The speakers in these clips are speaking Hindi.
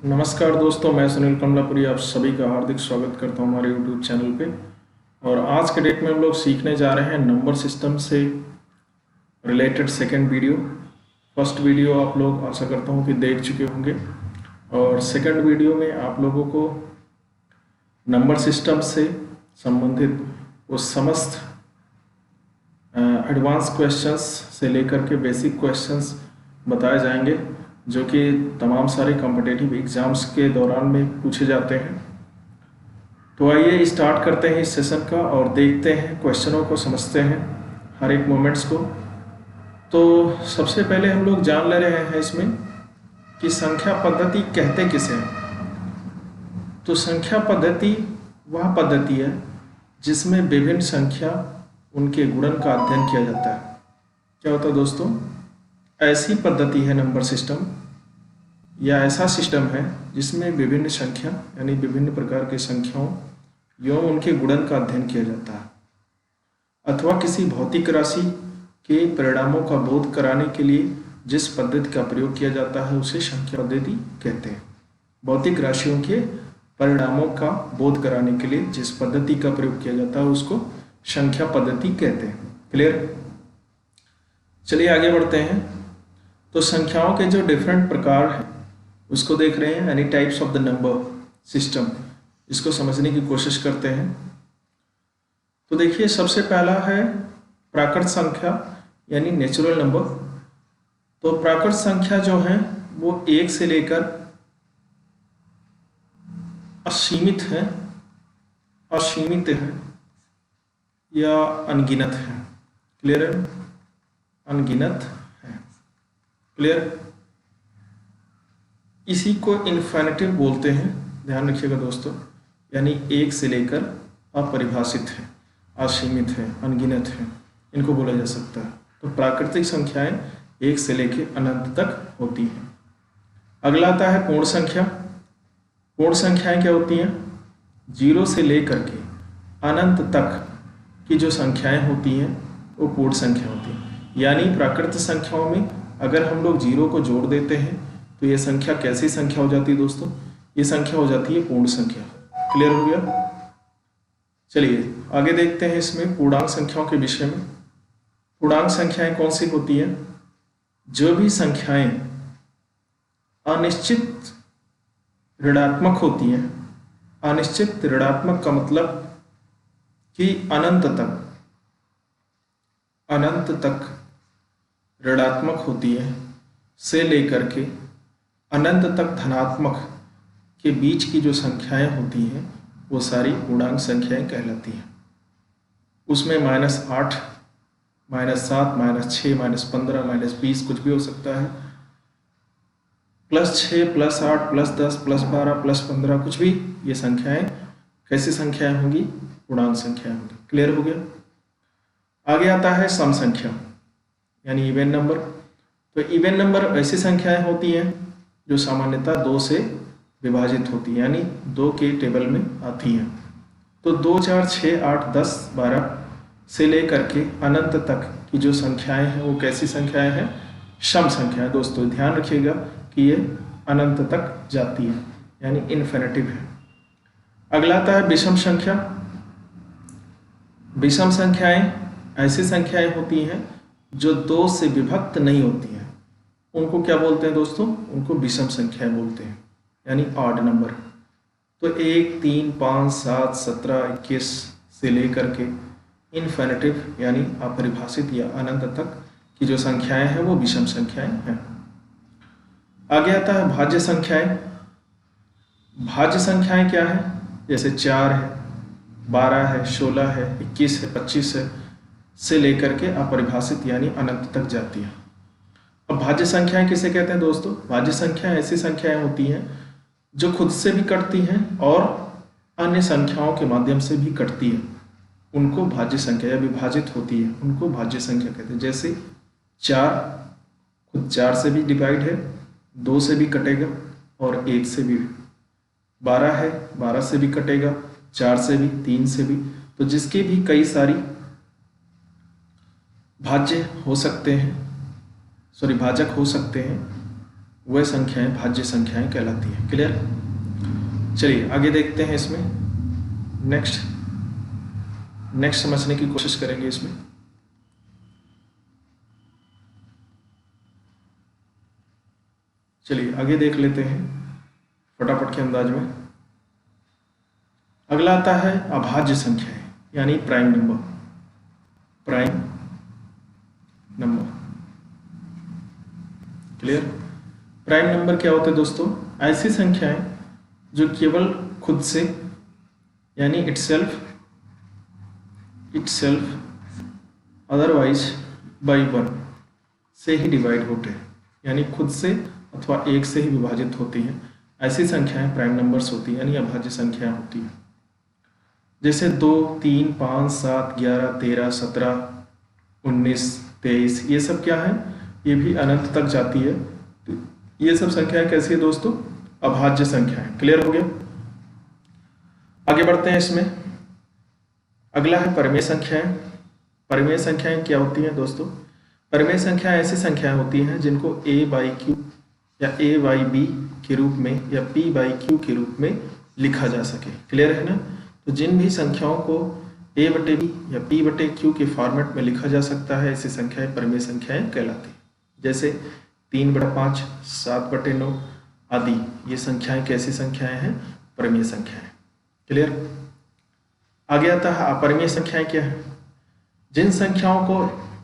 नमस्कार दोस्तों, मैं सुनील कमलापुरी आप सभी का हार्दिक स्वागत करता हूं हमारे यूट्यूब चैनल पे। और आज के डेट में हम लोग सीखने जा रहे हैं नंबर सिस्टम से related second video. First video आप लोग आशा करता हूं कि देख चुके होंगे, और सेकंड वीडियो में आप लोगों को नंबर सिस्टम से संबंधित वो समस्त एडवांस क्वेश्चंस से लेकर के बेसिक क्वेश्चंस बताए जाएंगे, जो कि तमाम सारे कॉम्पिटिटिव एग्ज़ाम्स के दौरान में पूछे जाते हैं। तो आइए स्टार्ट करते हैं इस सेशन का और देखते हैं, क्वेश्चनों को समझते हैं, हर एक मोमेंट्स को। तो सबसे पहले हम लोग जान ले रहे हैं इसमें कि संख्या पद्धति कहते किसे हैं। तो संख्या पद्धति वह पद्धति है जिसमें विभिन्न संख्या उनके गुणन का अध्ययन किया जाता है। क्या होता है दोस्तों? ऐसी पद्धति है नंबर सिस्टम, या ऐसा सिस्टम है जिसमें विभिन्न संख्या यानी विभिन्न प्रकार की संख्याओं एवं उनके गुणन का अध्ययन किया जाता है, अथवा किसी भौतिक राशि के परिणामों का बोध कराने के लिए जिस पद्धति का प्रयोग किया जाता है उसे संख्या पद्धति कहते हैं। भौतिक राशियों के परिणामों का बोध कराने के लिए जिस पद्धति का प्रयोग किया जाता है उसको संख्या पद्धति कहते हैं। क्लियर? चलिए आगे बढ़ते हैं। तो संख्याओं के जो डिफरेंट प्रकार हैं उसको देख रहे हैं, यानी types of the number system, इसको समझने की कोशिश करते हैं। तो देखिए, सबसे पहला है प्राकृत संख्या यानी नेचुरल नंबर। तो प्राकृत संख्या जो है वो 1 से लेकर असीमित है या अनगिनत है। क्लियर है? अनगिनत है। क्लियर? इसी को इन्फिनिटिव बोलते हैं, ध्यान रखिएगा दोस्तों। यानी 1 से लेकर अपरिभाषित है, असीमित है, अनगिनत है, इनको बोला जा सकता है। तो प्राकृतिक संख्याएं 1 से लेकर अनंत तक होती हैं। अगला आता है पूर्ण संख्या। पूर्ण संख्याएं क्या होती हैं? 0 से लेकर के अनंत तक की जो संख्याएं होती हैं वो पूर्ण संख्या होती हैं। यानी प्राकृतिक संख्याओं में अगर हम लोग 0 को जोड़ देते हैं तो ये संख्या कैसी संख्या हो जाती है दोस्तों? ये संख्या हो जाती है पूर्ण संख्या। क्लियर हो गया? चलिए आगे देखते हैं इसमें पूर्णांक संख्याओं के विषय में। पूर्णांक संख्याएं कौन सी होती हैं? जो भी संख्याएं अनिश्चित ऋणात्मक होती हैं। अनिश्चित ऋणात्मक का मतलब कि अनंत तक ऋणात्मक होती है से लेकर के अनंत तक धनात्मक के बीच की जो संख्याएं होती हैं वो सारी पूर्णांक संख्याएं कहलाती हैं। उसमें -8, -7, -6, -15, -20 कुछ भी हो सकता है, +6, +8, +10, +12, +15 कुछ भी, ये संख्याएं कैसी संख्याएं होंगी? पूर्णांक संख्याएं होंगी। क्लियर हो गया? आगे आता है सम संख्या यानी इवन नंबर। तो इवन नंबर ऐसी संख्याएं होती हैं जो सामान्यतः 2 से विभाजित होती है, यानी 2 के टेबल में आती हैं। तो 2, 4, 6, 8, 10, 12 से लेकर के अनंत तक की जो संख्याएं हैं वो कैसी संख्याएं हैं? सम संख्याएं। दोस्तों ध्यान रखिएगा कि ये अनंत तक जाती है, यानी इन्फिनिटिव है। अगला आता है विषम संख्या। विषम संख्याएं ऐसी संख्याएं होती हैं जो 2 से विभक्त नहीं होती हैं। उनको क्या बोलते हैं दोस्तों? उनको विषम संख्याएं बोलते हैं, यानी ऑड नंबर। तो 1, 3, 5, 7, 17, 21 से लेकर के इन्फिनिटिव यानी अपरिभाषित या अनंत तक की जो संख्याएं हैं वो विषम संख्याएं हैं। आगे आता है भाज्य संख्याएं। भाज्य संख्याएं क्या है? जैसे 4 है, 12 है, 16 है, 21 है, 25 है, से लेकर के अपरिभाषित यानी अनंत तक जाती है। अब भाज्य संख्याएं किसे कहते हैं दोस्तों? भाज्य संख्याएं ऐसी संख्याएं होती हैं जो खुद से भी कटती हैं और अन्य संख्याओं के माध्यम से भी कटती है। उनको भाज्य संख्या या विभाजित होती है, उनको भाज्य संख्या कहते हैं। जैसे 4 खुद 4 से भी डिवाइड है, 2 से भी कटेगा और 1 से भी। 12 है, 12 से भी कटेगा, 4 से भी, 3 से भी। तो जिसके भी कई सारी भाज्य हो सकते हैं, भाजक हो सकते हैं, वह संख्याएं भाज्य संख्याएं कहलाती हैं। क्लियर? चलिए आगे देखते हैं इसमें। नेक्स्ट समझने की कोशिश करेंगे इसमें। चलिए आगे देख लेते हैं फटाफट के अंदाज में। अगला आता है अभाज्य संख्याएं यानी prime number. Clear? Prime number क्या होते हैं दोस्तों? ऐसी संख्याएं जो केवल खुद से यानी इटसेल्फ अदरवाइज बाई 1 से ही डिवाइड होते हैं, यानी खुद से अथवा 1 से ही विभाजित होती हैं। ऐसी संख्याएं प्राइम नंबर्स होती हैं यानी अभाज्य संख्याएं होती हैं। जैसे 2, 3, 5, 7, 11, 13, 17, 19, 23 ये सब क्या है? ये भी अनंत तक जाती है। तो ये सब संख्याएं कैसी है दोस्तों? अभाज्य संख्याएं। क्लियर हो गया? आगे बढ़ते हैं इसमें। अगला है परिमेय संख्याएं। परिमेय संख्याएं क्या होती हैं दोस्तों? परिमेय संख्याएं ऐसी संख्याएं होती हैं जिनको a बाई क्यू या a बाई बी के रूप में या p बाई क्यू के रूप में लिखा जा सके। क्लियर है ना? तो जिन भी संख्याओं को a बटे बी या p बटे क्यू के फॉर्मेट में लिखा जा सकता है ऐसी संख्याएं परिमेय संख्याएं कहलाती हैं। जैसे 3/5, 7/9 आदि ये संख्याएं कैसी संख्याएं हैं? परिमेय संख्याएं। क्लियर? आगे आता है अपरिमेय संख्याएं। क्या है? जिन संख्याओं को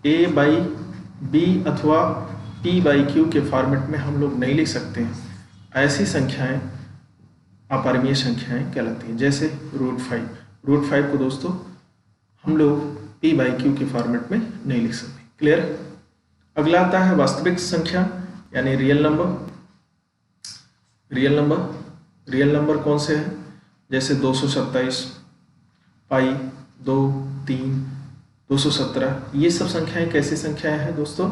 a बाई बी अथवा p बाई क्यू के फॉर्मेट में हम लोग नहीं लिख सकते हैं, ऐसी संख्याएं अपरिमेय संख्याएं कहलाती हैं। जैसे √5 को दोस्तों हम लोग p बाई क्यू के फॉर्मेट में नहीं लिख सकते। क्लियर? अगला आता है वास्तविक संख्या यानी रियल नंबर कौन से हैं? जैसे 227, पाई, 2, 3, 217 ये सब संख्याएं कैसी संख्याएं हैं दोस्तों?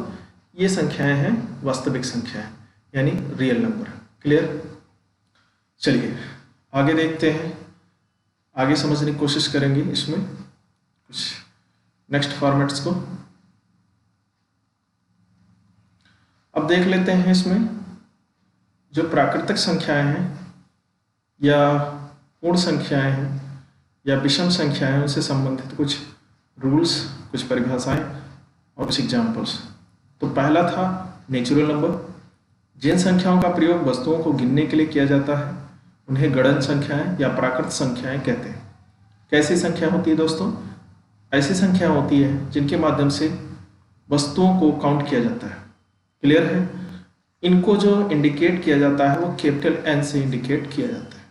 ये संख्याएं हैं वास्तविक संख्याएं यानी रियल नंबर। क्लियर? चलिए आगे देखते हैं, आगे समझने की कोशिश करेंगे इसमें कुछ नेक्स्ट फॉर्मेट्स को। अब देख लेते हैं इसमें जो प्राकृतिक संख्याएं हैं या पूर्ण संख्याएं हैं या विषम संख्याएं हैं उनसे संबंधित कुछ रूल्स, कुछ परिभाषाएं और कुछ एग्जाम्पल्स। तो पहला था नेचुरल नंबर। जिन संख्याओं का प्रयोग वस्तुओं को गिनने के लिए किया जाता है उन्हें गणन संख्याएं या प्राकृत संख्याएं कहते हैं। कैसी संख्या होती है दोस्तों? ऐसी संख्या होती है जिनके माध्यम से वस्तुओं को काउंट किया जाता है। क्लियर है? इनको जो इंडिकेट किया जाता है वो कैपिटल N से इंडिकेट किया जाता है।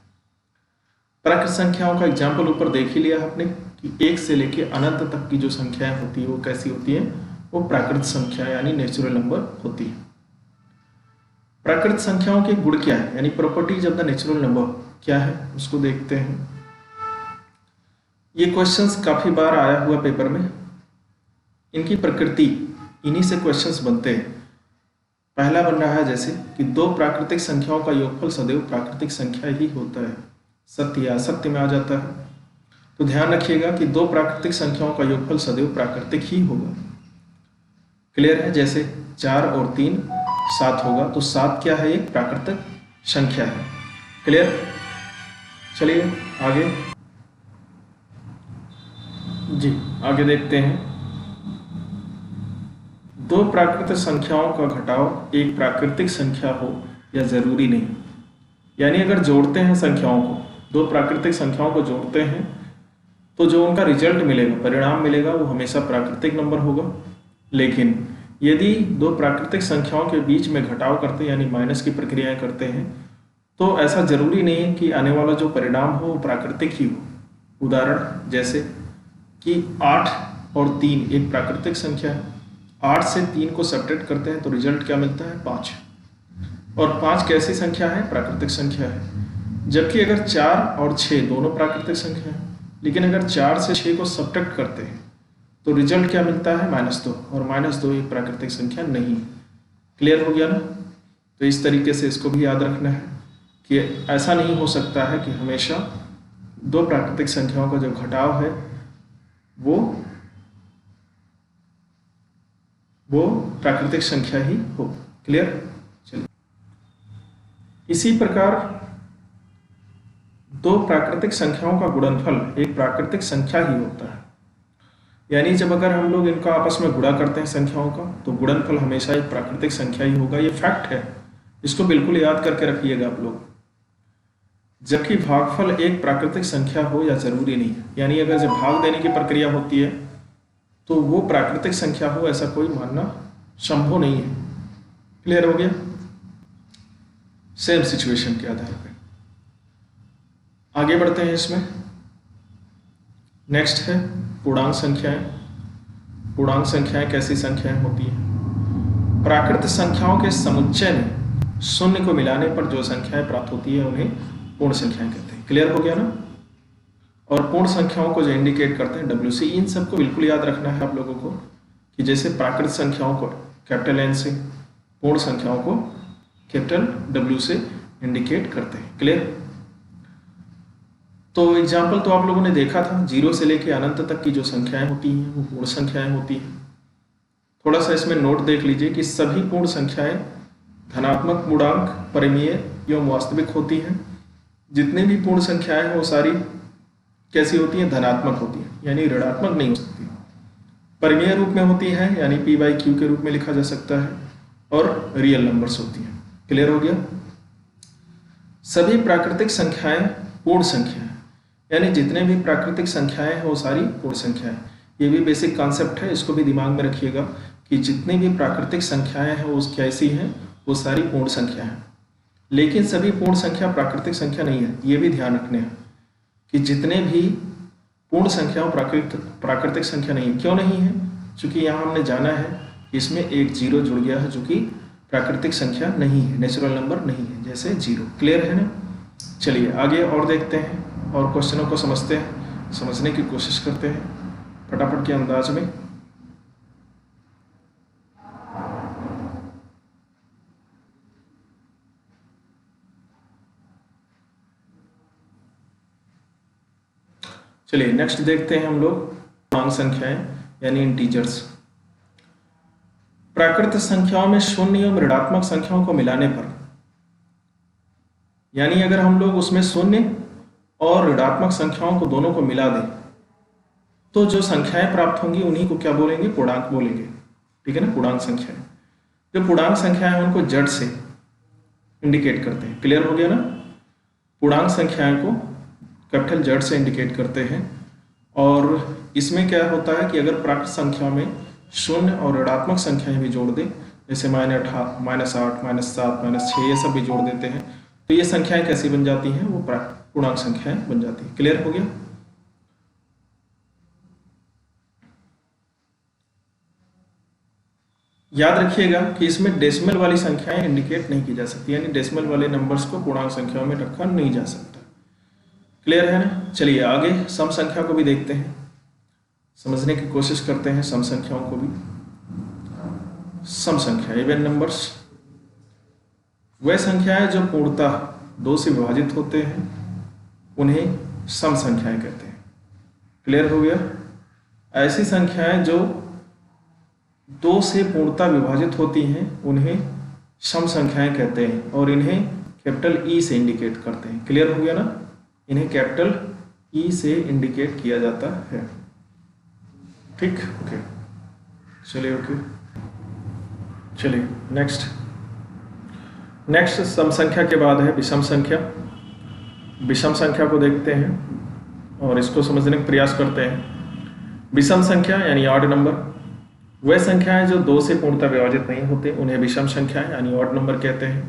प्राकृत संख्याओं का एग्जाम्पल ऊपर देख ही लिया आपने कि 1 से लेके अनंत तक की जो संख्याएं होती है वो कैसी होती है? वो प्राकृत संख्या यानी नेचुरल नंबर होती है। प्राकृत संख्याओं के गुण क्या है यानी properties of the natural number क्या है उसको देखते हैं। ये क्वेश्चंस काफी बार आया हुआ पेपर में। इनकी प्रकृति, इन्हीं से क्वेश्चंस बनते हैं। पहला बन रहा है जैसे कि 2 प्राकृतिक संख्याओं का योगफल सदैव प्राकृतिक संख्या ही होता है। सत्य या असत्य में आ जाता है। तो ध्यान रखिएगा कि 2 प्राकृतिक संख्याओं का योगफल सदैव प्राकृतिक ही होगा। क्लियर है? जैसे 4 और 3 7 होगा तो 7 क्या है? एक प्राकृतिक संख्या है। क्लियर? चलिए आगे आगे देखते हैं। 2 प्राकृतिक संख्याओं का घटाव एक प्राकृतिक संख्या हो या जरूरी नहीं। यानी अगर जोड़ते हैं संख्याओं को, 2 प्राकृतिक संख्याओं को जोड़ते हैं तो जो उनका रिजल्ट मिलेगा, परिणाम मिलेगा, वो हमेशा प्राकृतिक नंबर होगा। लेकिन यदि 2 प्राकृतिक संख्याओं के बीच में घटाव करते हैं यानी माइनस की प्रक्रियाएं करते हैं तो ऐसा जरूरी नहीं है कि आने वाला जो परिणाम हो वो प्राकृतिक ही हो। उदाहरण जैसे कि 8 और 3 एक प्राकृतिक संख्या है। 8 से 3 को सब्ट्रैक्ट करते हैं तो रिजल्ट क्या मिलता है? 5। और 5 कैसी संख्या है? प्राकृतिक संख्या है। जबकि अगर 4 और 6 दोनों प्राकृतिक संख्या है, लेकिन अगर 4 से 6 को सब्ट्रैक्ट करते हैं तो रिजल्ट क्या मिलता है? -2। और -2 एक प्राकृतिक संख्या नहीं। क्लियर हो गया ना? तो इस तरीके से इसको भी याद रखना है कि ऐसा नहीं हो सकता है कि हमेशा 2 प्राकृतिक संख्याओं का जो घटाव है वो प्राकृतिक संख्या ही हो। क्लियर? चलिए इसी प्रकार दो प्राकृतिक संख्याओं का गुणनफल एक प्राकृतिक संख्या ही होता है। यानी जब अगर हम लोग इनका आपस में गुणा करते हैं संख्याओं का, तो गुणनफल हमेशा एक प्राकृतिक संख्या ही होगा। ये फैक्ट है, इसको बिल्कुल याद करके रखिएगा आप लोग। जबकि भागफल एक प्राकृतिक संख्या हो या जरूरी नहीं है, यानी अगर जब भाग देने की प्रक्रिया होती है तो वो प्राकृतिक संख्या हो ऐसा कोई मानना संभव नहीं है। क्लियर हो गया? सेम सिचुएशन के आधार पर आगे बढ़ते हैं। इसमें नेक्स्ट है पूर्णांक संख्याएं। पूर्णांक संख्याएं कैसी संख्याएं होती हैं? प्राकृत संख्याओं के समुच्चय में शून्य को मिलाने पर जो संख्याएं प्राप्त होती है उन्हें पूर्ण संख्याएं कहते हैं। क्लियर हो गया ना? और पूर्ण संख्याओं को जो इंडिकेट करते हैं WC, इन सबको बिल्कुल याद रखना है आप लोगों को कि जैसे प्राकृत संख्याओं को कैपिटल N से, पूर्ण संख्याओं को कैपिटल W से इंडिकेट करते हैं। क्लियर? तो एग्जाम्पल तो आप लोगों ने देखा था, 0 से लेकर अनंत तक की जो संख्याएं होती हैं वो पूर्ण संख्याएं होती हैं। थोड़ा सा इसमें नोट देख लीजिए कि सभी पूर्ण संख्याएं धनात्मक पूर्णांक, परिमेय एवं वास्तविक होती हैं। जितने भी पूर्ण संख्याएं हैं वो सारी कैसी होती हैं? धनात्मक होती हैं, यानी ऋणात्मक नहीं हो सकती। परिमेय रूप में होती है, यानी P/Q के रूप में लिखा जा सकता है, और रियल नंबर्स होती हैं। क्लियर हो गया? सभी प्राकृतिक संख्याएं पूर्ण संख्या, यानी जितने भी प्राकृतिक संख्याएं हैं वो सारी पूर्ण संख्याएं। ये भी बेसिक कॉन्सेप्ट है, इसको भी दिमाग में रखिएगा कि जितनी भी प्राकृतिक संख्याएं हैं वो कैसी हैं? वो सारी पूर्ण संख्या हैं। लेकिन सभी पूर्ण संख्या प्राकृतिक संख्या नहीं है, ये भी ध्यान रखने हैं कि जितने भी पूर्ण संख्याओं प्राकृतिक संख्या नहीं है। क्यों नहीं है? क्योंकि यहाँ हमने जाना है कि इसमें एक 0 जुड़ गया है जो कि प्राकृतिक संख्या नहीं है, नेचुरल नंबर नहीं है, जैसे 0। क्लियर है ना? चलिए आगे और देखते हैं और क्वेश्चनों को समझते हैं, समझने की कोशिश करते हैं फटाफट के अंदाज में। चलिए नेक्स्ट देखते हैं हम लोग पूर्णांक संख्याएं यानी इंटीजर्स। प्राकृत संख्याओं में शून्य एवं ऋणात्मक संख्याओं को मिलाने पर, यानी अगर हम लोग उसमें शून्य और ऋणात्मक संख्याओं को दोनों को मिला दें तो जो संख्याएं प्राप्त होंगी उन्हीं को क्या बोलेंगे? पूर्णांक बोलेंगे। ठीक है ना? पूर्णांक संख्याएं, जो पूर्णांक संख्याएं हैं उनको जड़ से इंडिकेट करते हैं। क्लियर हो गया ना? पूर्णांक संख्याएं को कैपिटल जड़ से इंडिकेट करते हैं। और इसमें क्या होता है कि अगर प्राकृत संख्या में शून्य और ऋणात्मक संख्याएं भी जोड़ दें, जैसे -8, -7, -6, ये सब भी जोड़ देते हैं, तो ये संख्याएं कैसी बन जाती हैं? वो पूर्णांक संख्याएं बन जाती हैं। क्लियर हो गया? याद रखिएगा कि इसमें डेसिमल वाली संख्याएं इंडिकेट नहीं की जा सकती, यानी डेसिमल वाले नंबर्स को पूर्णांक संख्याओं में रखा नहीं जा सकता। क्लियर है ना? चलिए आगे सम संख्या को भी देखते हैं, समझने की कोशिश करते हैं सम संख्याओं को भी। सम संख्या इवन नंबर्स वह संख्याएं जो पूर्णतः 2 से विभाजित होते हैं उन्हें सम संख्याएं कहते हैं। क्लियर हो गया? ऐसी संख्याएं जो 2 से पूर्णतः विभाजित होती हैं उन्हें सम संख्याएं कहते हैं और इन्हें कैपिटल E से इंडिकेट करते हैं। क्लियर हो गया ना? इन्हें कैपिटल E से इंडिकेट किया जाता है। ठीक? ओके, चलिए ओके, चलिए नेक्स्ट सम संख्या के बाद है विषम संख्या। विषम संख्या को देखते हैं और इसको समझने का प्रयास करते हैं। विषम संख्या यानी ऑड नंबर, वह संख्याएं जो 2 से पूर्णतः विभाजित नहीं होते उन्हें विषम संख्याएं यानी ऑड नंबर कहते हैं।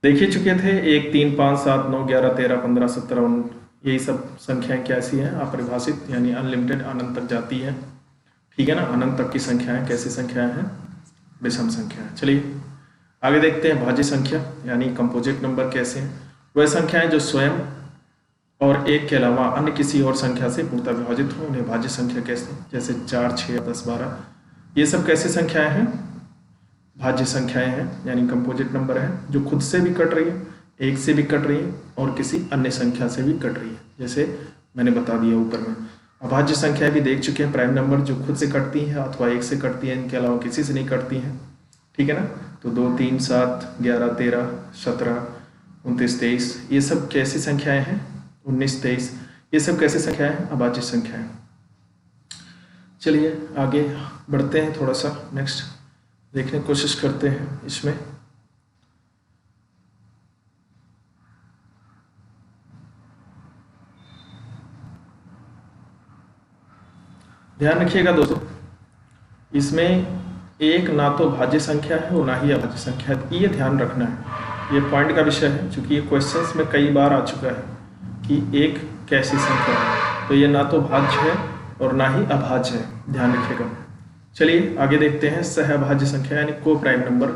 देख ही चुके थे 1, 3, 5, 7, 9, 11, 13, 15, 17, यही सब संख्याएं कैसी हैं? अपरिभाषित, यानी अनलिमिटेड, अनंत तक जाती है। ठीक है ना? अनंत तक की संख्याएं कैसी संख्याएं हैं? विषम संख्याएं। चलिए आगे देखते हैं भाज्य संख्या यानी कंपोजिट नंबर कैसे हैं। वह संख्याएं जो स्वयं और 1 के अलावा अन्य किसी और संख्या से पूर्णतः विभाजित हो उन्हें भाज्य संख्या कहते हैं, जैसे 4, 6, 10, 12, ये सब कैसी संख्याएं हैं? भाज्य संख्याएं हैं, यानी कंपोजिट नंबर है जो खुद से भी कट रही है, 1 से भी कट रही है और किसी अन्य संख्या से भी कट रही है, जैसे मैंने बता दिया ऊपर में। अभाज्य संख्याएं भी देख चुके हैं, प्राइम नंबर जो खुद से कटती हैं अथवा 1 से कटती है, इनके अलावा किसी से नहीं कटती हैं। ठीक है ना? तो 2, 3, 7, 11, 13, 17, 29, 23 ये सब कैसी संख्याएं हैं? 19, 23 ये सब कैसी संख्याएं हैं? अभाज्य संख्याएं। चलिए आगे बढ़ते हैं, थोड़ा सा नेक्स्ट देखने की कोशिश करते हैं। इसमें ध्यान रखिएगा दोस्तों, इसमें एक ना तो भाज्य संख्या है और ना ही अभाज्य संख्या है, ये ध्यान रखना है। ये पॉइंट का विषय है, क्योंकि ये क्वेश्चंस में कई बार आ चुका है कि एक कैसी संख्या है, तो ये ना तो भाज्य है और ना ही अभाज्य है, ध्यान रखिएगा। चलिए आगे देखते हैं। सहअभाज्य संख्या यानी को प्राइम नंबर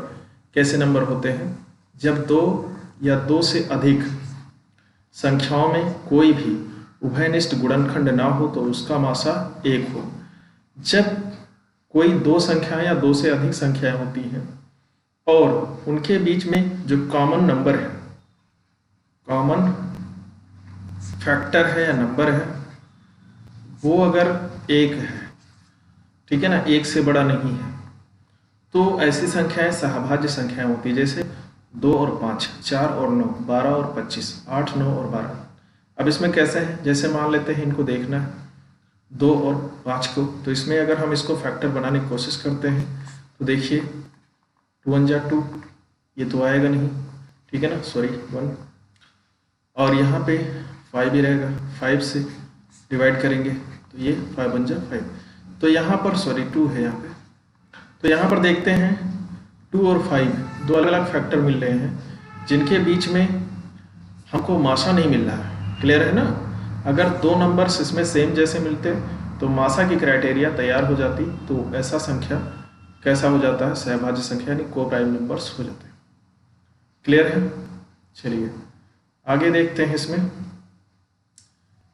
कैसे नंबर होते हैं? जब दो या दो से अधिक संख्याओं में कोई भी उभयनिष्ठ गुणनखंड ना हो तो उसका मासा 1 हो। जब कोई दो संख्याएं या दो से अधिक संख्याएं होती हैं और उनके बीच में जो कॉमन नंबर है, कॉमन फैक्टर है या नंबर है, वो अगर 1 है, ठीक है ना, 1 से बड़ा नहीं है, तो ऐसी संख्याएं सहअभाज्य संख्याएं होती है। जैसे 2 और 5, 4 और 9, 12 और 25, 8, 9 और 12। अब इसमें कैसे है? जैसे मान लेते हैं इनको देखना है 2 और 5 को, तो इसमें अगर हम इसको फैक्टर बनाने की कोशिश करते हैं तो देखिए 2 1 जा 2, ये तो आएगा नहीं, ठीक है ना, सॉरी 1, और यहाँ पे 5 ही रहेगा, 5 से डिवाइड करेंगे तो ये 5 1 जा 5, तो यहाँ पर सॉरी 2 है यहाँ पे, तो यहाँ पर देखते हैं 2 और 5 दो अलग अलग फैक्टर मिल रहे हैं जिनके बीच में हमको मासा नहीं मिल रहा है। क्लियर है ना? अगर दो नंबर्स इसमें सेम जैसे मिलते तो मासा की क्राइटेरिया तैयार हो जाती, तो ऐसा संख्या कैसा हो जाता है? सहअभाज्य संख्या यानी को प्राइम नंबर्स हो जाते हैं। क्लियर है? चलिए आगे देखते हैं। इसमें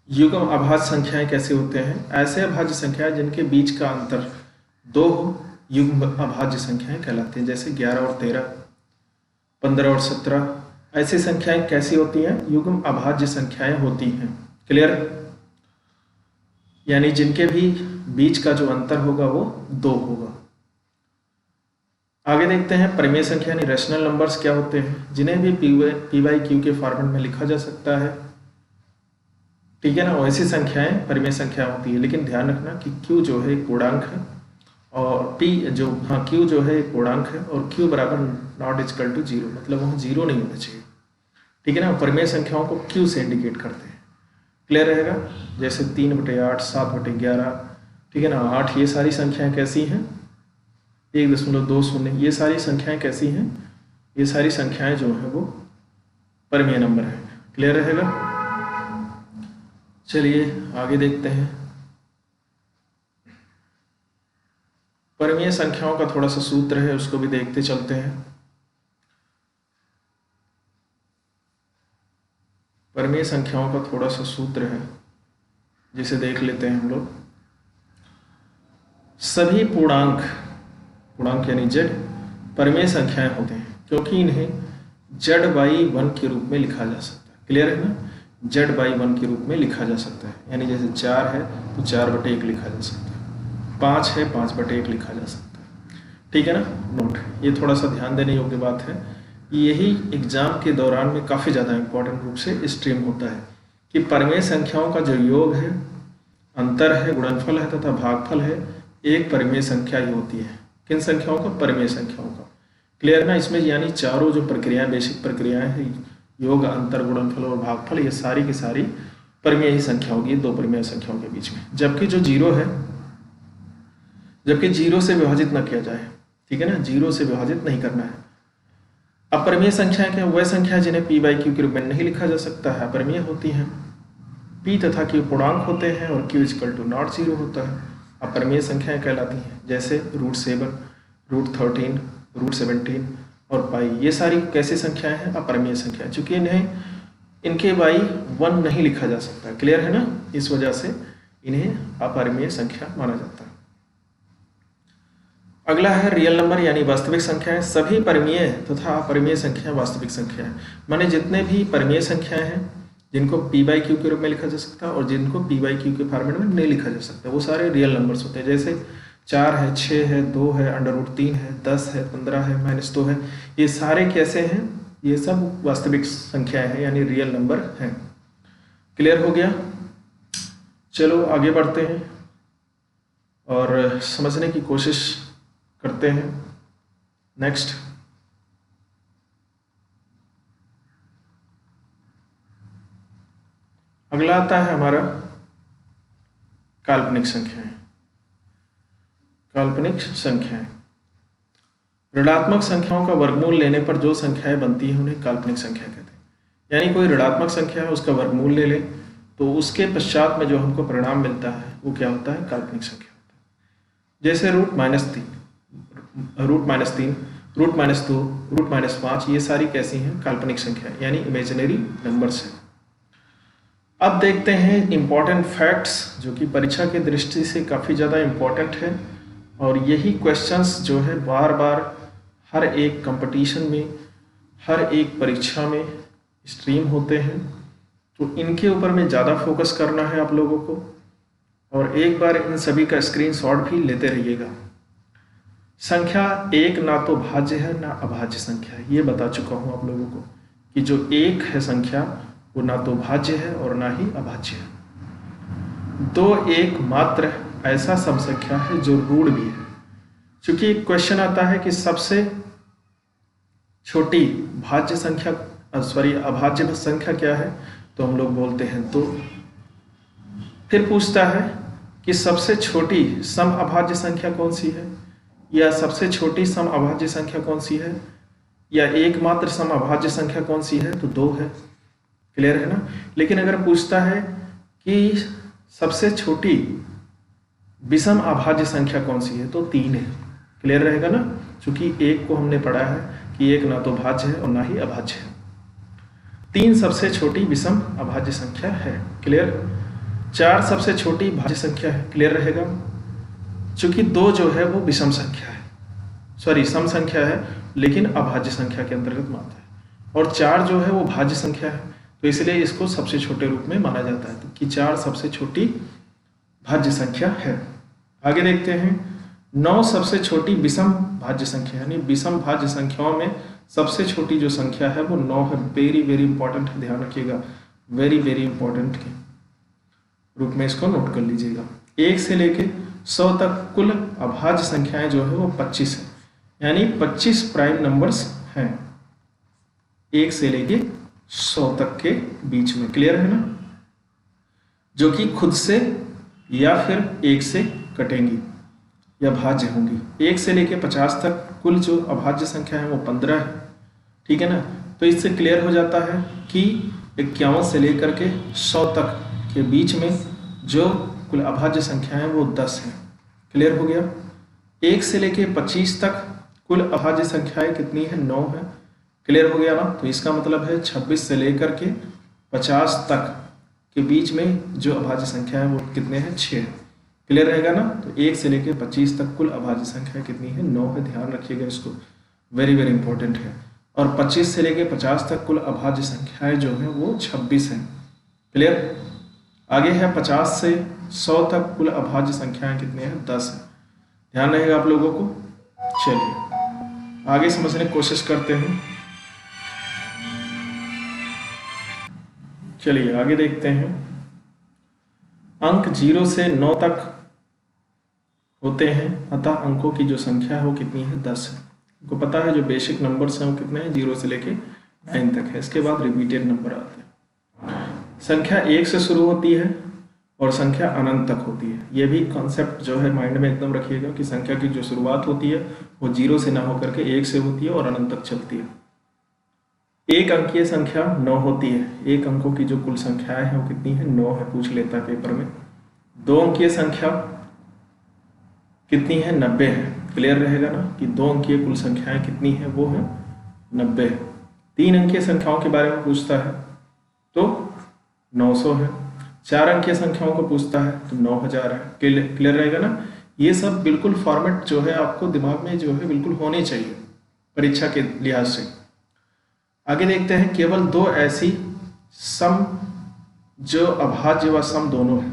युग्म अभाज्य संख्याएं कैसे होते हैं? ऐसे अभाज्य संख्याएं जिनके बीच का अंतर 2 हो, युग्म अभाज्य संख्याएं कहलाती हैं। जैसे 11 और 13, 15 और 17 ऐसी संख्याएं कैसी होती हैं? युग्म अभाज्य संख्याएं होती हैं। क्लियर? यानी जिनके भी बीच का जो अंतर होगा वो 2 होगा। आगे देखते हैं परिमेय संख्या यानी रेशनल नंबर्स क्या होते हैं, जिन्हें भी पी बाई क्यू के फॉर्मेट में लिखा जा सकता है, ठीक है ना। वैसी संख्याएं परिमेय संख्या होती है, लेकिन ध्यान रखना कि क्यू जो है एक पूर्णांक है और पी जो क्यू जो है एक पूर्णांक है और क्यू बराबर नॉट इक्वल टू 0, मतलब वहाँ 0 नहीं होना चाहिए, ठीक है ना। परिमेय संख्याओं को क्यू से इंडिकेट करते हैं। क्लियर रहेगा? जैसे 3/8, 7/11, ठीक है ना, 8, ये सारी संख्याएं कैसी हैं? 1.20, ये सारी संख्याएं कैसी हैं? ये सारी संख्याएं जो हैं वो परिमेय नंबर हैं। क्लियर रहेगा? चलिए आगे देखते हैं। परिमेय संख्याओं का थोड़ा सा सूत्र है, उसको भी देखते चलते हैं। परिमेय संख्याओं का थोड़ा सा सूत्र है जिसे देख लेते हैं हम लोग। सभी पूर्णांक यानी जेड परिमेय संख्याएं होते हैं, क्योंकि इन्हें Z/1 के रूप में लिखा जा सकता है। क्लियर है ना? Z/1 के रूप में लिखा जा सकता है, यानी जैसे 4 है तो 4/1 लिखा जा सकता है, 5 है 5/1 लिखा जा सकता है, ठीक है ना। नोट, ये थोड़ा सा ध्यान देने योग्य बात है। यही एग्जाम के दौरान में काफ़ी ज़्यादा इंपॉर्टेंट रूप से स्ट्रीम होता है कि परिमेय संख्याओं का जो योग है, अंतर है, गुणनफल है तथा भागफल है, एक परिमेय संख्या ही होती है। किन संख्याओं का? परिमेय संख्याओं का। क्लियर ना? इसमें यानी चारों जो प्रक्रियाएं, बेसिक प्रक्रियाएं हैं, योग, अंतर, गुणनफल और भागफल, ये सारी की सारी परिमेय ही संख्या होगी दो परिमेय संख्याओं के बीच में। जबकि जो 0 है, जबकि 0 से विभाजित न किया जाए, ठीक है ना, 0 से विभाजित नहीं करना है। अपरिमेय संख्याएं क्या? वह संख्या जिन्हें पी बाई क्यू के रूप में नहीं लिखा जा सकता है, अपरिमेय होती हैं। पी तथा क्यू पूर्णांक होते हैं और क्यू इक्वल टू नॉट 0 होता है, अपरिमेय संख्याएं कहलाती हैं। जैसे √7, √13, √17 और पाई, ये सारी कैसी संख्याएं हैं? अपरिमेय संख्याएं, चूंकि इनके बाई 1 नहीं लिखा जा सकता। क्लियर है ना? इस वजह से इन्हें अपरिमेय संख्या माना जाता है। अगला है रियल नंबर यानी वास्तविक संख्याएं। सभी परिमेय तथा अपरिमेय संख्याएं वास्तविक संख्याएं, माने जितने भी परिमेय संख्याएं हैं जिनको पी बाई क्यू के रूप में लिखा जा सकता है और जिनको पी बाई क्यू के फॉर्मेट में नहीं लिखा जा सकता, वो सारे रियल नंबर्स होते हैं। जैसे 4 है, 6 है, 2 है, √3 है, 10 है, 15 है, -2 है। ये सारे कैसे हैं? ये सब वास्तविक संख्याएं हैं, यानी रियल नंबर हैं। क्लियर हो गया? चलो आगे बढ़ते हैं और समझने की कोशिश करते हैं। नेक्स्ट, अगला आता है हमारा काल्पनिक संख्याएं। काल्पनिक संख्याएं, ऋणात्मक संख्याओं का वर्गमूल लेने पर जो संख्याएं बनती हैं उन्हें काल्पनिक संख्या कहते हैं। यानी कोई ऋणात्मक संख्या है, उसका वर्गमूल ले लें तो उसके पश्चात में जो हमको परिणाम मिलता है वो क्या होता है? काल्पनिक संख्या होता है। जैसे √-3, √-2, √-5, ये सारी कैसी हैं? काल्पनिक संख्या, यानी इमेजिनरी नंबर्स हैं। अब देखते हैं इम्पॉर्टेंट फैक्ट्स, जो कि परीक्षा की दृष्टि से काफ़ी ज़्यादा इम्पॉर्टेंट है और यही क्वेश्चंस जो है बार बार हर एक कंपटीशन में, हर एक परीक्षा में स्ट्रीम होते हैं। तो इनके ऊपर में ज़्यादा फोकस करना है आप लोगों को और एक बार इन सभी का स्क्रीनशॉट भी लेते रहिएगा। संख्या एक ना तो भाज्य है ना अभाज्य संख्या है, ये बता चुका हूँ आप लोगों को कि जो एक है संख्या वो ना तो भाज्य है और ना ही अभाज्य है। 2 एक मात्र ऐसा सम संख्या है जो ऋण भी है। क्योंकि क्वेश्चन आता है कि सबसे छोटी भाज्य संख्या अभाज्य संख्या क्या है, तो हम लोग बोलते हैं 2। फिर पूछता है कि सबसे छोटी सम अभाज्य संख्या कौन सी है, या सबसे छोटी सम अभाज्य संख्या कौन सी है, या एकमात्र सम अभाज्य संख्या कौन सी है, तो 2 है। क्लियर है ना? लेकिन अगर पूछता है कि सबसे छोटी विषम अभाज्य संख्या कौन सी है, तो 3 है। क्लियर रहेगा ना? क्योंकि एक को हमने पढ़ा है कि एक ना तो भाज्य है और ना ही अभाज्य है। 3 सबसे छोटी विषम अभाज्य संख्या है। क्लियर? 4 सबसे छोटी भाज्य संख्या है। क्लियर रहेगा? चूंकि 2 जो है वो विषम संख्या है, सॉरी सम संख्या है, लेकिन अभाज्य संख्या के अंतर्गत मानता है, और 4 जो है वो भाज्य संख्या है, तो इसलिए इसको सबसे छोटे रूप में माना जाता है, तो कि 4 सबसे छोटी भाज्य संख्या है। आगे देखते हैं, 9 सबसे छोटी विषम भाज्य संख्या, यानी विषम भाज्य संख्याओं में सबसे छोटी जो संख्या है वो 9 है। वेरी वेरी इंपॉर्टेंट है, ध्यान रखिएगा, वेरी वेरी इंपॉर्टेंट के रूप में इसको नोट कर लीजिएगा। 1 से लेके 100 तक कुल अभाज्य संख्याएं जो है वो 25 है, यानी 25 प्राइम नंबर्स हैं 1 से लेके 100 तक के बीच में। क्लियर है ना? जो कि खुद से या फिर 1 से कटेंगी या भाज्य होंगी। 1 से लेके 50 तक कुल जो अभाज्य संख्या है वो 15 है। ठीक है ना? तो इससे क्लियर हो जाता है कि 51 से लेकर के 100 तक के बीच में जो कुल अभाज्य संख्या है वो 10 है। क्लियर हो गया? 1 से लेके 25 तक कुल अभाज्य संख्याएं कितनी है? 9 है। क्लियर हो गया ना? तो इसका मतलब है 26 से लेकर के 50 तक के बीच में जो अभाज्य संख्या है वो कितने हैं? 6 है। क्लियर रहेगा ना? तो 1 से लेकर 25 तक कुल अभाज्य संख्या कितनी है? 9 है। ध्यान रखिएगा इसको, वेरी वेरी इंपॉर्टेंट है। और 25 से लेकर 50 तक कुल अभाज्य संख्याएं जो है वो 26 हैं। क्लियर? आगे है 50 से 100 तक कुल अभाज्य संख्याएं कितने हैं? 10 है। ध्यान रहेगा आप लोगों को। चलिए आगे समझने की कोशिश करते हैं। चलिए आगे देखते हैं। अंक 0 से 9 तक होते हैं, अतः अंकों की जो संख्या है वो कितनी है? 10 है। आपको पता है जो बेसिक नंबर्स हैं वो कितने हैं? 0 से लेके 9 तक है। इसके बाद रिपीटेड नंबर आते हैं। संख्या 1 से शुरू होती है और संख्या अनंत तक होती है। ये भी कॉन्सेप्ट जो है माइंड में एकदम रखिएगा कि संख्या की जो शुरुआत होती है वो 0 से ना होकर के 1 से होती है और अनंत तक चलती है। एक अंकीय संख्या 9 होती है। एक अंकों की जो कुल संख्याएं हैं वो कितनी है? 9 है, पूछ लेता है पेपर में। 2 अंकीय संख्या कितनी है? 90 है। क्लियर रहेगा ना कि 2 अंकीय कुल संख्याएं कितनी है? वो है 90 है। 3 अंकीय संख्याओं के बारे में पूछता है तो 900 है। 4 अंकीय संख्याओं को पूछता है तो 9000 है। क्लियर रहेगा ना? ये सब बिल्कुल फॉर्मेट जो है आपको दिमाग में जो है बिल्कुल होने चाहिए परीक्षा के लिहाज से। आगे देखते हैं, केवल 2 ऐसी सम जो अभाज्य व सम दोनों है।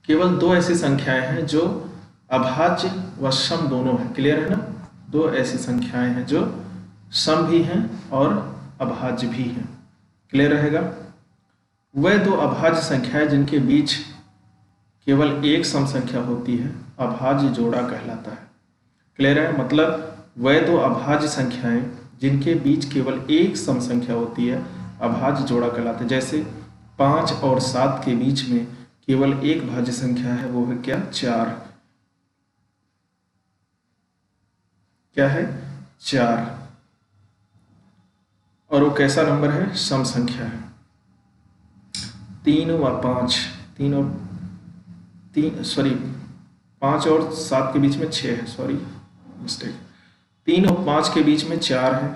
केवल 2 ऐसी संख्याएं हैं जो अभाज्य व सम दोनों है। क्लियर है ना? दो ऐसी संख्याएं हैं जो सम भी हैं और अभाज्य भी हैं। क्लियर रहेगा? वह दो अभाज्य संख्याएं जिनके बीच केवल एक सम संख्या होती है अभाज्य जोड़ा कहलाता है। क्लियर है? मतलब वह दो अभाज्य संख्याएं जिनके बीच केवल एक सम संख्या होती है अभाज्य जोड़ा कहलाता है। जैसे 5 और 7 के बीच में केवल एक भाज्य संख्या है, वो है क्या? 4। क्या है? 4। और वो कैसा नंबर है? सम संख्या है। 3 व 5, 5 और 7 के बीच में 6 है, सॉरी मिस्टेक। 3 और 5 के बीच में 4 है,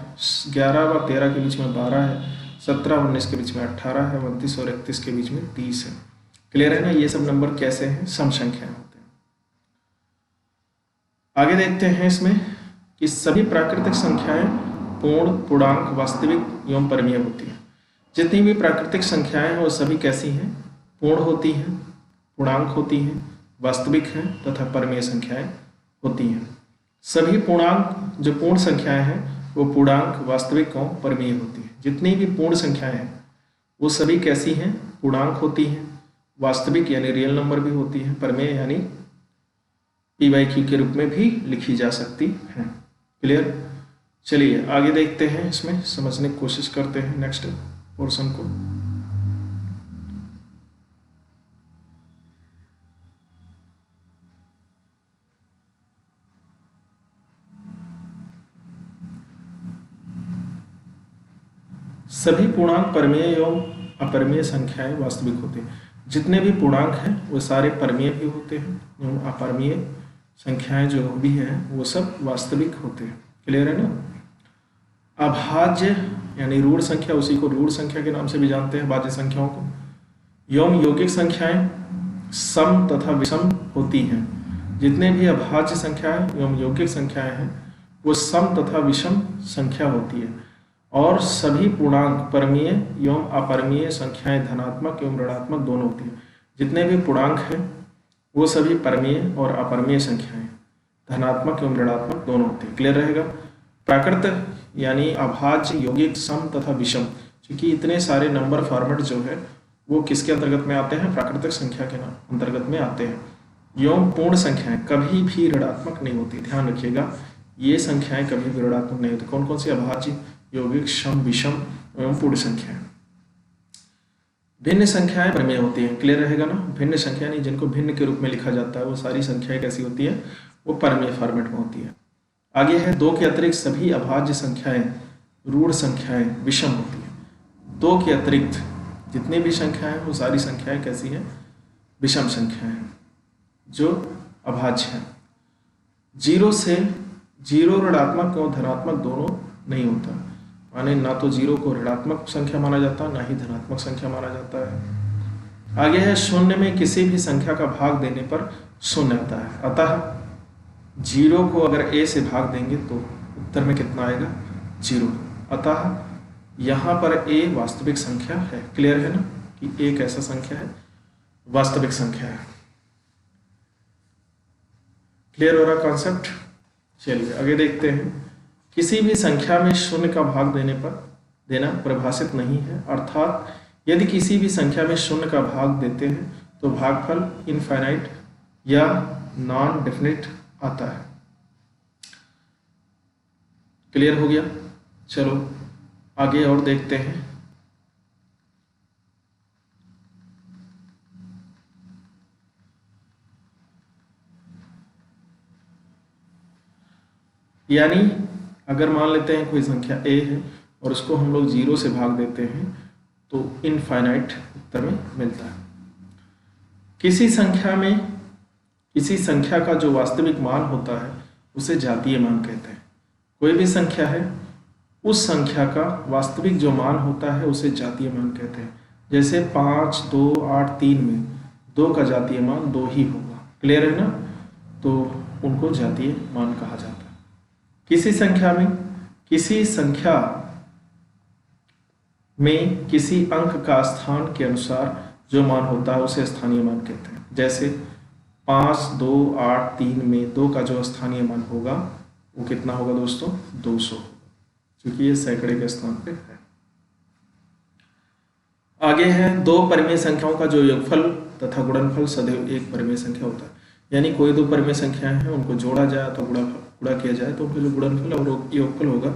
11 व 13 के बीच में 12 है, 17 और 19 के बीच में 18 है, 29 और 31 के बीच में 30 है। क्लियर है ना? ये सब नंबर कैसे हैं? सम संख्याएं होते हैं। आगे देखते हैं इसमें कि सभी प्राकृतिक संख्याएं पूर्ण, पूर्णांक, वास्तविक एवं परमीय होती हैं। जितनी भी प्राकृतिक संख्याएं हैं वो सभी कैसी हैं? पूर्ण होती हैं, पूर्णांक होती हैं, वास्तविक हैं तथा परमीय संख्याएं होती हैं। सभी पूर्णांक जो पूर्ण संख्याएं हैं वो पूर्णांक, वास्तविक और परमीय होती हैं। जितनी भी पूर्ण संख्याएं हैं वो सभी कैसी हैं? पूर्णांक होती हैं, वास्तविक यानी रियल नंबर भी होती हैं, परमेय यानी p/q के रूप में भी लिखी जा सकती हैं। क्लियर? चलिए आगे देखते हैं, इसमें समझने की कोशिश करते हैं नेक्स्ट पोर्शन को। सभी पूर्णांक परमेय एवं अपरमेय संख्याएं वास्तविक होते हैं। जितने भी पूर्णांक हैं वो सारे परमेय भी होते हैं एवं अपरमेय संख्याएं जो भी हैं वो सब वास्तविक होते हैं। क्लियर है ना? अभाज्य यानी ऋण संख्या, उसी को ऋण संख्या के नाम से भी जानते हैं, भाज्य संख्याओं को। एवं यौगिक संख्याएं सम तथा विषम होती हैं। जितने भी अभाज्य संख्याएं एवं यौगिक संख्याएं हैं वो सम तथा विषम संख्या होती है। और सभी पूर्णांक परमीय एवं अपरमीय संख्याएं धनात्मक एवं ऋणात्मक दोनों होती हैं। जितने भी पूर्णांक हैं वो सभी परमीय और अपरमीय संख्याएं धनात्मक एवं ऋणात्मक दोनों होती हैं। क्लियर रहेगा? प्राकृत यानी अभाज्य, यौगिक, सम तथा विषम, क्योंकि इतने सारे नंबर फॉर्मेट जो है वो किसके अंतर्गत में आते हैं? प्राकृतिक संख्या के अंतर्गत में आते हैं। एवं पूर्ण संख्याएं कभी भी ऋणात्मक नहीं होती। ध्यान रखिएगा, ये संख्याएं कभी भी ऋणात्मक नहीं होती। कौन कौन सी? अभाज्य, यौगिक, सम, विषम एवं पूर्ण संख्याएं। भिन्न संख्याएं परमेय होती हैं। क्लियर रहेगा ना? भिन्न संख्या नहीं, जिनको भिन्न के रूप में लिखा जाता है वो सारी संख्याएं कैसी होती है? वो परमेय फॉर्मेट में होती है। आगे है 2 के अतिरिक्त सभी अभाज्य संख्याएं ऋण संख्याएं विषम होती हैं। 2 के अतिरिक्त जितनी भी संख्याएं वो सारी संख्याएं कैसी हैं? विषम संख्याएं जो अभाज्य हैं। 0 से 0 ऋणात्मक और धनात्मक दोनों नहीं होता, माने ना तो 0 को ऋणात्मक संख्या माना जाता ना ही धनात्मक संख्या माना जाता है। आगे है शून्य में किसी भी संख्या का भाग देने पर शून्य आता है। अतः 0 को अगर a से भाग देंगे तो उत्तर में कितना आएगा? 0। अतः यहाँ पर a वास्तविक संख्या है। क्लियर है ना कि a कैसा संख्या है? वास्तविक संख्या है। क्लियर हो रहा कॉन्सेप्ट? चलिए आगे देखते हैं। किसी भी संख्या में शून्य का भाग देना परिभाषित नहीं है, अर्थात यदि किसी भी संख्या में शून्य का भाग देते हैं तो भागफल इनफाइनाइट या नॉन डेफिनिट आता है। क्लियर हो गया? चलो आगे और देखते हैं। यानी अगर मान लेते हैं कोई संख्या a है और उसको हम लोग 0 से भाग देते हैं तो इनफाइनाइट उत्तर में मिलता है। किसी संख्या का जो वास्तविक मान होता है उसे जातीय मान कहते हैं। कोई भी संख्या है, उस संख्या का वास्तविक जो मान होता है उसे जातीय मान कहते हैं। जैसे 5, 2, 8, 3 में 2 का जातीय मान 2 ही होगा। क्लियर है ना? तो उनको जातीय मान कहा जाता है। किसी संख्या में किसी अंक का स्थान के अनुसार जो मान होता है उसे स्थानीय मान कहते हैं। जैसे 5, 2, 8, 3 में 2 का जो स्थानीय मान होगा वो कितना होगा दोस्तों? 200 होगा, क्योंकि ये सैकड़े के स्थान पे है। आगे है, दो परिमेय संख्याओं का जो योगफल तथा गुणनफल सदैव एक परिमेय संख्या होता है। यानी कोई दो परिमेय संख्याएं हैं, उनको जोड़ा जाए तो गुणा किया जाए तो उनका जो गुणनफल और योगफल होगा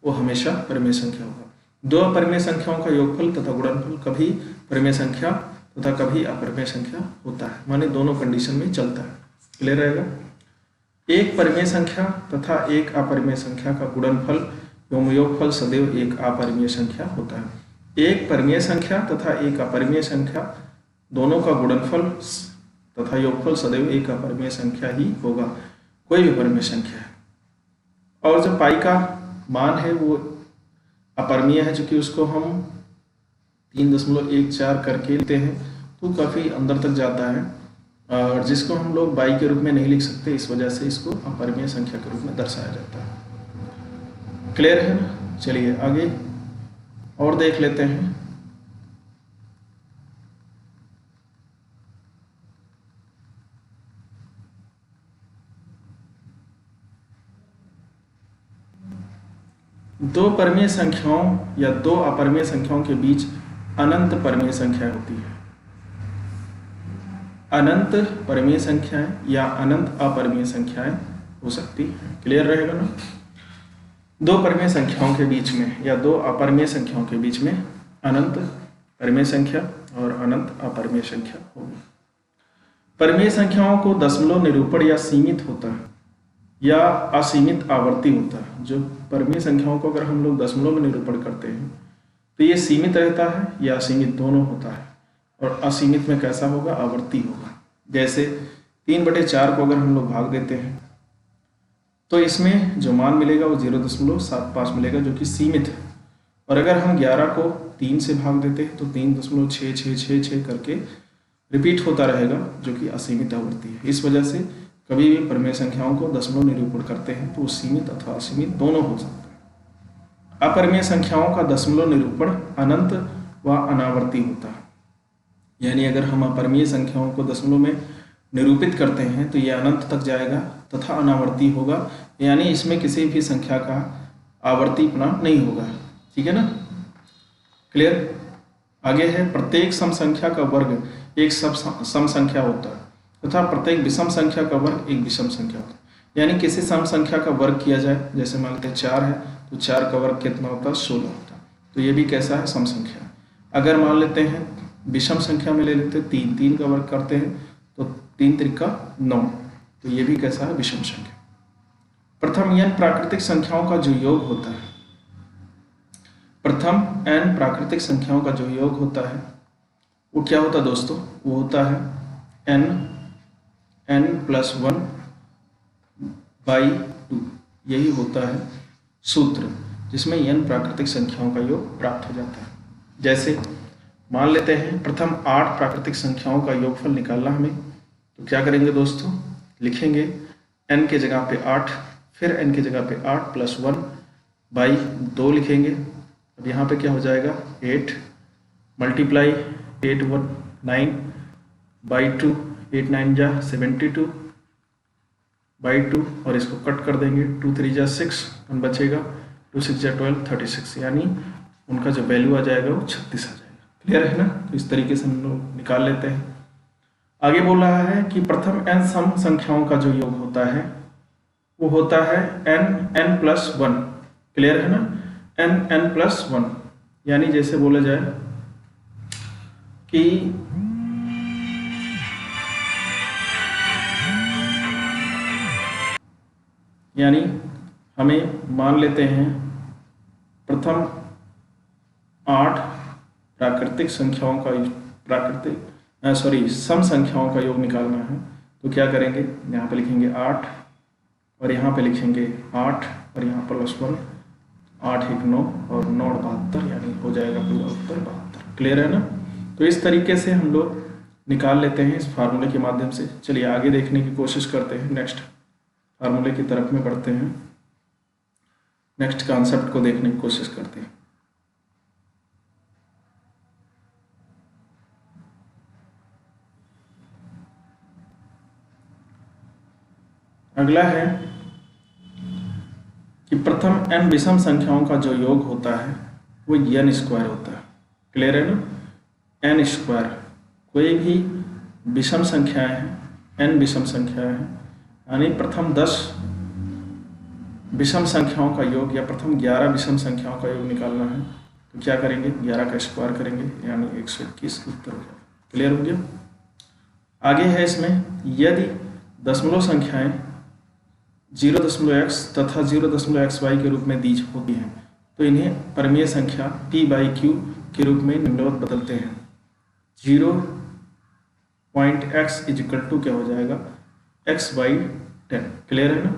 वो हमेशा परिमेय संख्या होगा। दो परिमेय संख्याओं का योगफल तथा गुणनफल कभी परिमेय संख्या तथा कभी अपरिमेय संख्या होता है, माने दोनों कंडीशन में चलता है। क्लियर रहेगा? एक परिमेय संख्या तथा एक अपरिमेय संख्या का गुणनफल एवं योगफल सदैव एक अपरिमेय संख्या होता है। एक परिमेय संख्या तथा एक अपरिमेय संख्या दोनों का गुणनफल तथा योगफल सदैव एक अपरिमेय संख्या ही होगा, कोई भी परिमेय संख्या है। और जो पाई का मान है वो अपरिमेय है, चूंकि उसको हम 3.14 करके लेते हैं तो काफ़ी अंदर तक जाता है, और जिसको हम लोग बाई के रूप में नहीं लिख सकते, इस वजह से इसको अपरिमेय संख्या के रूप में दर्शाया जाता है। क्लियर है ना? चलिए आगे और देख लेते हैं। दो परिमेय संख्याओं या दो अपरिमेय संख्याओं के बीच अनंत परिमेय संख्या होती है। अनंत परिमेय संख्याएं या अनंत अपरिमेय संख्याएं हो सकती हैं। क्लियर रहेगा ना? दो परिमेय संख्याओं के बीच में या दो अपरिमेय संख्याओं के बीच में अनंत परिमेय संख्या और अनंत अपरिमेय संख्या होगी। परिमेय संख्याओं को दशमलव निरूपण या सीमित होता है या असीमित आवर्ती होता है। जो परिमेय संख्याओं को अगर हम लोग दशमलव में निरूपण करते हैं तो ये सीमित रहता है या असीमित दोनों होता है, और असीमित में कैसा होगा? आवर्ती होगा। जैसे 3/4 को अगर हम लोग भाग देते हैं तो इसमें जो मान मिलेगा वो 0.75 मिलेगा, जो कि सीमित है। और अगर हम 11 को 3 से भाग देते हैं तो 3.6666 करके रिपीट होता रहेगा, जो कि असीमित आवृत्ति है। इस वजह से कभी भी परिमेय संख्याओं को दशमलव निरूपण करते हैं तो वो सीमित अथवा असीमित दोनों हो सकते हैं। अपरिमेय संख्याओं का दशमलव निरूपण अनंत व अनावर्ती होता है। यानी अगर हम अपरिमेय संख्याओं को दशमलव में निरूपित करते हैं तो ये अनंत तक जाएगा तथा अनावर्ती होगा, यानी इसमें किसी भी संख्या का आवर्तीपना नहीं होगा। ठीक है ना? क्लियर? आगे है, प्रत्येक सम संख्या का वर्ग एक सम संख्या होता है तथा प्रत्येक विषम संख्या का वर्ग एक विषम संख्या होता है। यानी किसी सम संख्या का वर्ग किया जाए, जैसे मान लेते हैं 4 है तो 4 का वर्ग कितना होता है? 16 होता है। तो ये भी कैसा है? सम संख्या। अगर मान लेते हैं विषम संख्या में ले लेते हैं 3 का वर्ग करते हैं तो 3 त्रिका 9, तो ये भी कैसा है? विषम संख्या। प्रथम n प्राकृतिक संख्याओं का जो योग होता है, प्रथम n प्राकृतिक संख्याओं का जो योग होता है वो क्या होता है दोस्तों? वो होता है n+1/2। यही होता है सूत्र जिसमें n प्राकृतिक संख्याओं का योग प्राप्त हो जाता है। जैसे मान लेते हैं प्रथम 8 प्राकृतिक संख्याओं का योगफल निकालना हमें, तो क्या करेंगे दोस्तों? लिखेंगे n के जगह पे 8, फिर n के जगह पे 8 + 1/2 लिखेंगे। अब यहाँ पे क्या हो जाएगा? 8 × 8 1 9/2, 8 9 जा 72/2, और इसको कट कर देंगे, 2 3 जा 6, 1 बचेगा, 2 6 जा 12, 36, यानी उनका जो वैल्यू आ जाएगा वो 36 आ जाएगा। क्लियर है ना? तो इस तरीके से हम लोग निकाल लेते हैं। आगे बोल रहा है कि प्रथम n सम संख्याओं का जो योग होता है वो होता है n+1। क्लियर है ना? n+1, यानी जैसे बोला जाए कि यानी हमें मान लेते हैं प्रथम 8 प्राकृतिक संख्याओं का सम संख्याओं का योग निकालना है, तो क्या करेंगे? यहाँ पे लिखेंगे 8 और यहाँ पे लिखेंगे 8 और यहाँ +1, 8 1 9 और 9 72, यानी हो जाएगा पूरा उत्तर 72। क्लियर है ना? तो इस तरीके से हम लोग निकाल लेते हैं इस फार्मूले के माध्यम से। चलिए आगे देखने की कोशिश करते हैं, नेक्स्ट फार्मूले की तरफ में बढ़ते हैं, नेक्स्ट कॉन्सेप्ट को देखने की कोशिश करते हैं। अगला है कि प्रथम n विषम संख्याओं का जो योग होता है वो n स्क्वायर होता है। क्लियर है ना? n स्क्वायर, कोई भी विषम संख्याएं हैं, n विषम संख्याएं हैं, यानी प्रथम 10 विषम संख्याओं का योग या प्रथम 11 विषम संख्याओं का योग निकालना है तो क्या करेंगे, 11 का स्क्वायर करेंगे यानी 121 उत्तर हो जाएगा। क्लियर हो गया? आगे है इसमें, यदि दशमलव संख्याएं 0.x तथा 0.xy के रूप में दी होती हैं तो इन्हें परमीय संख्या p/q के रूप में निम्नवत बदलते हैं। 0.x = क्या हो जाएगा, x/10। क्लियर है ना?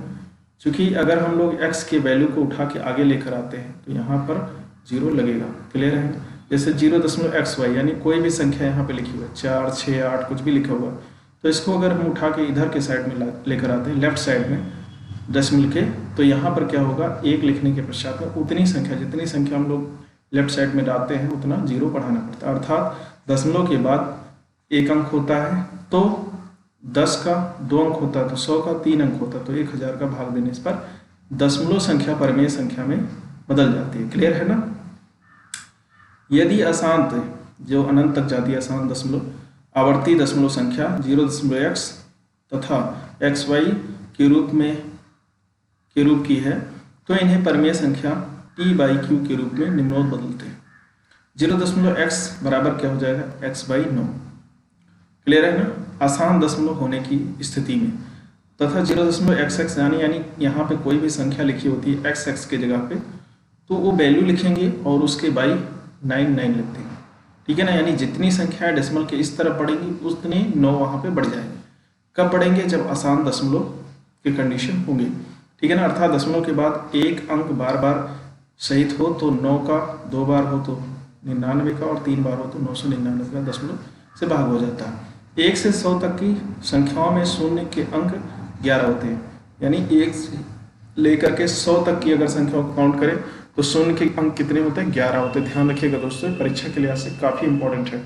क्योंकि अगर हम लोग x के वैल्यू को उठा के आगे लेकर आते हैं तो यहाँ पर 0 लगेगा। क्लियर है? जैसे 0.xy यानी कोई भी संख्या यहाँ पे लिखी हुई है, 4, 6, 8 कुछ भी लिखा हुआ है, तो इसको अगर हम उठा के इधर के साइड में लेकर आते हैं, लेफ्ट साइड में दशमलव के, तो यहाँ पर क्या होगा, 1 लिखने के पश्चात में उतनी संख्या, जितनी संख्या हम लोग लेफ्ट साइड में डालते हैं उतना 0 बढ़ाना पड़ता है। अर्थात दशमलव के बाद 1 अंक होता है तो 10 का 2 अंक होता है तो 100 का 3 अंक होता है तो 1000 का भाग देने पर दशमलव संख्या परमेय संख्या में बदल जाती है। क्लियर है ना? यदि अशांत, जो अनंत तक जाती है अशांत दशमलव, आवर्ती दशमलव संख्या 0.x तथा xy के रूप की है तो इन्हें परमेय संख्या p/q के रूप में निम्नवत बदलते हैं। 0.x बराबर क्या हो जाएगा, x/9। क्लियर है ना? आसान दशमलव होने की स्थिति में, तथा 0.xx यानी यहाँ पे कोई भी संख्या लिखी होती है x के जगह पे तो वो वैल्यू लिखेंगे और उसके बाई 9 लिखते हैं। ठीक है ना? यानी जितनी संख्याएं डेसिमल के इस तरफ बढ़ेंगी उतने 9 वहाँ पे बढ़ जाएंगे। कब बढ़ेंगे, जब आसान दशमलव की कंडीशन होंगी। ठीक है ना? अर्थात दशमलव के बाद 1 अंक बार बार सहित हो तो 9 का 2 बार हो तो 99 का और 3 बार हो तो 999 का दशमलव से भाग हो जाता है। 1 से 100 तक की संख्याओं में शून्य के अंक 11 होते हैं, यानी 1 से लेकर के 100 तक की अगर संख्याओं को काउंट करें तो शून्य के अंक कितने होते हैं, 11 होते हैं। ध्यान रखिएगा दोस्तों, परीक्षा के लिहाज से काफ़ी इंपॉर्टेंट है।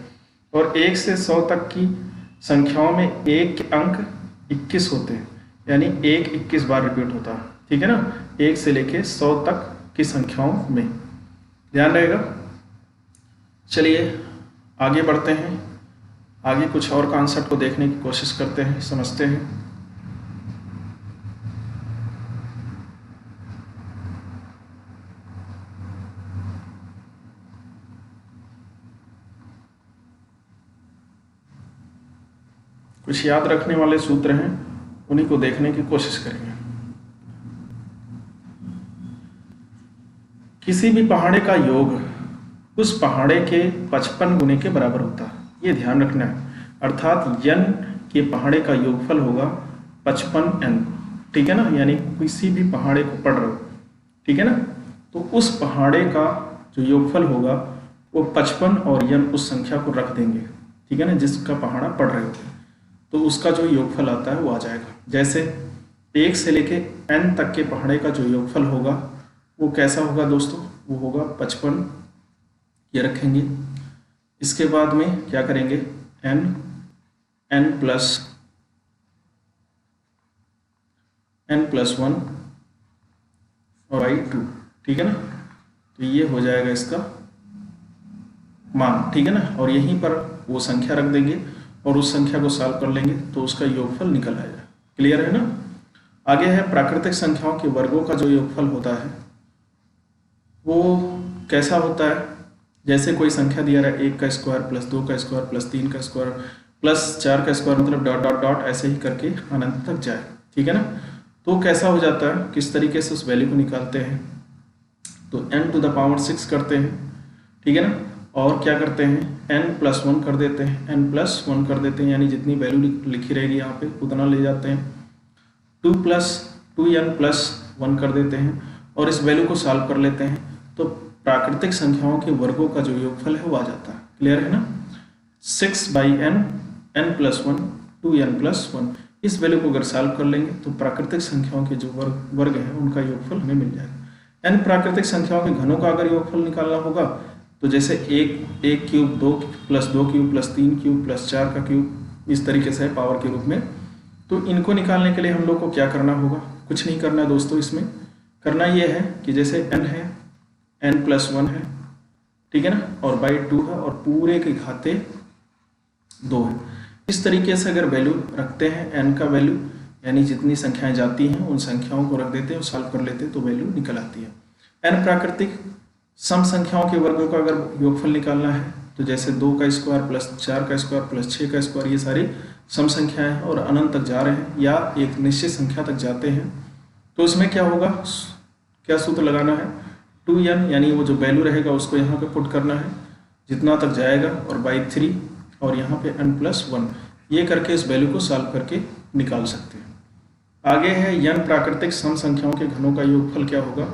और 1 से 100 तक की संख्याओं में 1 के अंक 21 होते हैं, यानी 1 21 बार रिपीट होता है। ठीक है ना? 1 से लेके 100 तक की संख्याओं में ध्यान रहेगा। चलिए आगे बढ़ते हैं, आगे कुछ और कॉन्सेप्ट को देखने की कोशिश करते हैं, समझते हैं। कुछ याद रखने वाले सूत्र हैं, उन्हीं को देखने की कोशिश करेंगे। किसी भी पहाड़े का योग उस पहाड़े के 55 गुने के बराबर होता है, ये ध्यान रखना है। अर्थात n के पहाड़े का योगफल होगा 55n। ठीक है ना? यानी किसी भी पहाड़े को पढ़ रहे हो, ठीक है ना, तो उस पहाड़े का जो योगफल होगा वो 55 और n उस संख्या को रख देंगे। ठीक है ना? जिसका पहाड़ा पढ़ रहे होते हैं तो उसका जो योगफल आता है वो आ जाएगा। जैसे 1 से लेके n तक के पहाड़े का जो योगफल होगा वो कैसा होगा दोस्तों, वो होगा 55, ये रखेंगे। इसके बाद में क्या करेंगे, n प्लस 1 और i2। ठीक है ना? तो ये हो जाएगा इसका मान। ठीक है ना? और यहीं पर वो संख्या रख देंगे और उस संख्या को सॉल्व कर लेंगे तो उसका योगफल निकल आएगा। क्लियर है ना? आगे है प्राकृतिक संख्याओं के वर्गों का जो योगफल होता है वो कैसा होता है। जैसे कोई संख्या दिया रहा है 1 का स्क्वायर प्लस 2 का स्क्वायर प्लस 3 का स्क्वायर प्लस 4 का स्क्वायर, मतलब डॉट डॉट डॉट ऐसे ही करके अनंत तक जाए। ठीक है ना? तो कैसा हो जाता है, किस तरीके से उस वैल्यू को निकालते हैं, तो n⁻6 करते हैं। ठीक है ना? और क्या करते हैं, n+1 कर देते हैं, n+1 कर देते हैं, यानी जितनी वैल्यू लिखी रहेगी यहाँ पे उतना ले जाते हैं। 2n+1 कर देते हैं और इस वैल्यू को सॉल्व कर लेते हैं तो प्राकृतिक संख्याओं के वर्गों का जो योगफल है वो आ जाता है। क्लियर है ना? 6/n, n+1, 2n+1, इस वैल्यू को अगर सॉल्व कर लेंगे तो प्राकृतिक संख्याओं के जो वर्ग हैं उनका योगफल हमें मिल जाएगा। n प्राकृतिक संख्याओं के घनों का अगर योगफल निकालना होगा तो जैसे 1 क्यूब 2 + 2 क्यूब + 3 क्यूब + 4 का क्यूब, इस तरीके से पावर के रूप में तो इनको निकालने के लिए हम लोग को क्या करना होगा? कुछ नहीं करना है दोस्तों। इसमें करना ये है कि जैसे n है, n+1 है, ठीक है ना, और बाई 2 है और पूरे के घाते 2 है। इस तरीके से अगर वैल्यू रखते हैं n का वैल्यू, यानी जितनी संख्याएं जाती हैं उन संख्याओं को रख देते हैं और सॉल्व कर लेते हैं तो वैल्यू निकल आती है। n प्राकृतिक सम संख्याओं के वर्गों का अगर योगफल निकालना है तो जैसे 2 का स्क्वायर प्लस 4 का स्क्वायर प्लस 6 का स्क्वायर, ये सारी सम संख्याएं हैं और अनंत तक जा रहे हैं या एक निश्चित संख्या तक जाते हैं, तो इसमें क्या होगा, क्या सूत्र लगाना है, 2n, यानी वो जो वैल्यू रहेगा उसको यहाँ पे पुट करना है जितना तक जाएगा, और बाई 3 और यहाँ पे n+1, ये करके इस वैल्यू को सॉल्व करके निकाल सकते हैं। आगे है n प्राकृतिक सम संख्याओं के घनों का योगफल क्या होगा।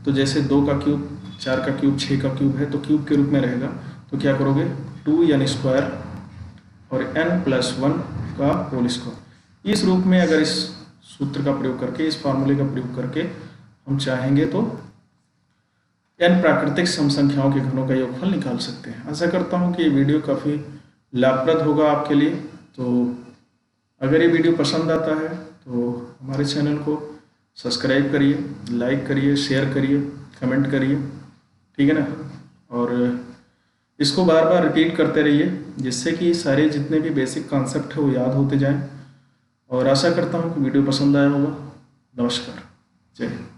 तो जैसे 2 का क्यूब, 4 का क्यूब, 6 का क्यूब है तो क्यूब के रूप में रहेगा, तो क्या करोगे, 2n² और n+1 का होल स्क्वायर। इस रूप में अगर इस सूत्र का प्रयोग करके, इस फार्मूले का प्रयोग करके हम चाहेंगे तो n प्राकृतिक सम संख्याओं के घनों का योगफल निकाल सकते हैं। आशा करता हूँ कि ये वीडियो काफ़ी लाभप्रद होगा आपके लिए। तो अगर ये वीडियो पसंद आता है तो हमारे चैनल को सब्सक्राइब करिए, लाइक करिए, शेयर करिए, कमेंट करिए, ठीक है ना, और इसको बार बार रिपीट करते रहिए जिससे कि सारे जितने भी बेसिक कॉन्सेप्ट है वो याद होते जाएं। और आशा करता हूँ कि वीडियो पसंद आया होगा। नमस्कार, जय हिंद।